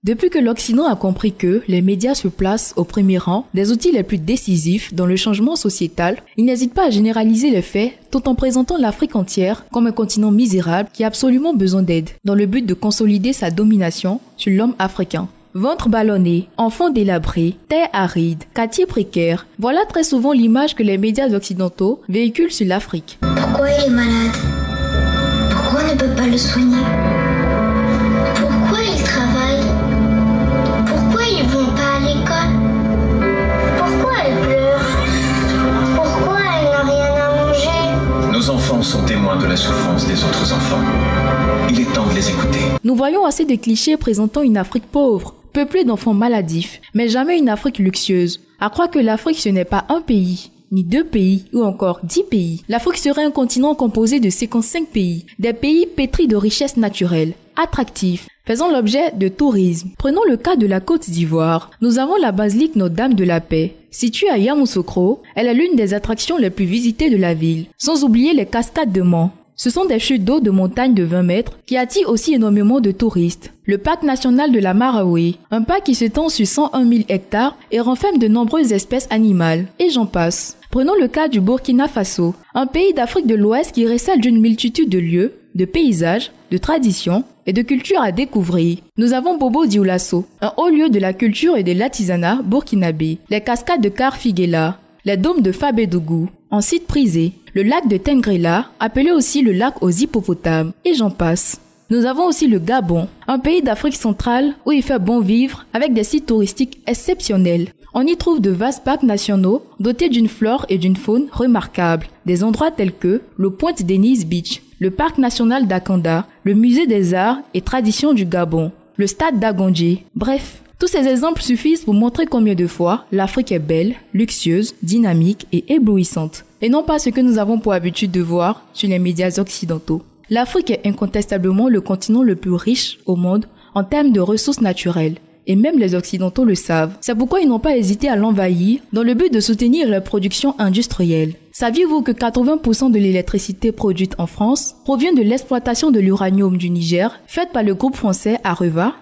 Depuis que l'Occident a compris que les médias se placent au premier rang des outils les plus décisifs dans le changement sociétal, il n'hésite pas à généraliser les faits tout en présentant l'Afrique entière comme un continent misérable qui a absolument besoin d'aide, dans le but de consolider sa domination sur l'homme africain. Ventre ballonné, enfants délabrés, terre aride, quartier précaire, voilà très souvent l'image que les médias occidentaux véhiculent sur l'Afrique. Pourquoi il est malade? Pourquoi on ne peut pas le soigner? Pourquoi il travaille? Pourquoi ils vont pas à l'école? Pourquoi elle pleure? Pourquoi elle n'a rien à manger? Nos enfants sont témoins de la souffrance des autres enfants. Il est temps de les écouter. Nous voyons assez de clichés présentant une Afrique pauvre, peuplée d'enfants maladifs, mais jamais une Afrique luxueuse. À croire que l'Afrique ce n'est pas un pays, ni 2 pays, ou encore 10 pays. L'Afrique serait un continent composé de 55 pays, des pays pétris de richesses naturelles, attractifs, faisant l'objet de tourisme. Prenons le cas de la Côte d'Ivoire. Nous avons la basilique Notre-Dame de la Paix. Située à Yamoussoukro, elle est l'une des attractions les plus visitées de la ville, sans oublier les cascades de Mans. Ce sont des chutes d'eau de montagne de 20 mètres qui attirent aussi énormément de touristes. Le parc national de la Marawe, un parc qui s'étend sur 101 000 hectares et renferme de nombreuses espèces animales, et j'en passe. Prenons le cas du Burkina Faso, un pays d'Afrique de l'Ouest qui recèle d'une multitude de lieux, de paysages, de traditions et de cultures à découvrir. Nous avons Bobo Dioulasso, un haut lieu de la culture et de l'artisanat burkinabé, les cascades de Karfigela, les dômes de Fabédougou, en site prisé, le lac de Tengrela, appelé aussi le lac aux hippopotames, et j'en passe. Nous avons aussi le Gabon, un pays d'Afrique centrale où il fait bon vivre avec des sites touristiques exceptionnels. On y trouve de vastes parcs nationaux dotés d'une flore et d'une faune remarquables, des endroits tels que le Pointe-Denise Beach, le parc national d'Akanda, le musée des arts et traditions du Gabon, le stade d'Agondji, bref. Tous ces exemples suffisent pour montrer combien de fois l'Afrique est belle, luxueuse, dynamique et éblouissante. Et non pas ce que nous avons pour habitude de voir sur les médias occidentaux. L'Afrique est incontestablement le continent le plus riche au monde en termes de ressources naturelles. Et même les Occidentaux le savent. C'est pourquoi ils n'ont pas hésité à l'envahir dans le but de soutenir la production industrielle. Saviez-vous que 80% de l'électricité produite en France provient de l'exploitation de l'uranium du Niger, faite par le groupe français Areva?